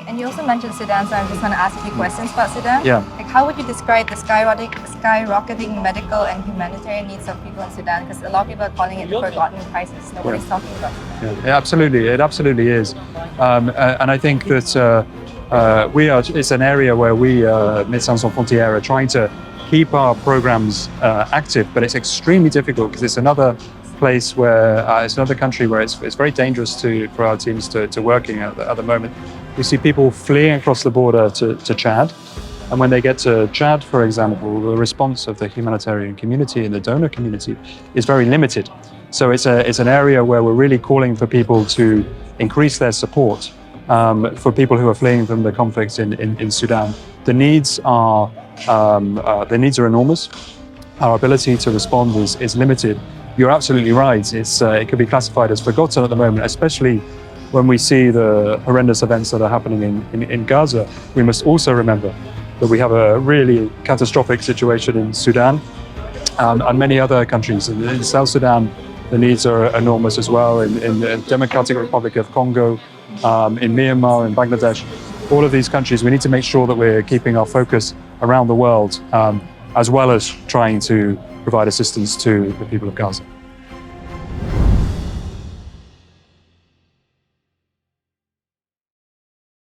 And you also mentioned Sudan, so I'm just going to ask a few questions about Sudan. Yeah. Like, how would you describe the skyrocketing medical and humanitarian needs of people in Sudan? Because a lot of people are calling it the forgotten crisis. Nobody's talking about Sudan. Yeah, absolutely. It absolutely is. And I think that it's an area where we, Médecins Sans Frontières, are trying to keep our programs active, but it's extremely difficult because it's another place where it's another country where it's very dangerous for our teams to working at the moment. We see people fleeing across the border to Chad, and when they get to Chad, for example, the response of the humanitarian community and the donor community is very limited. So it's an area where we're really calling for people to increase their support for people who are fleeing from the conflicts in Sudan. The needs are enormous. Our ability to respond is limited. You're absolutely right. It could be classified as forgotten at the moment, especially when we see the horrendous events that are happening in Gaza. We must also remember that we have a really catastrophic situation in Sudan and many other countries. In South Sudan, the needs are enormous as well. In the Democratic Republic of Congo, in Myanmar, in Bangladesh, all of these countries, we need to make sure that we're keeping our focus around the world, as well as trying to provide assistance to the people of Gaza.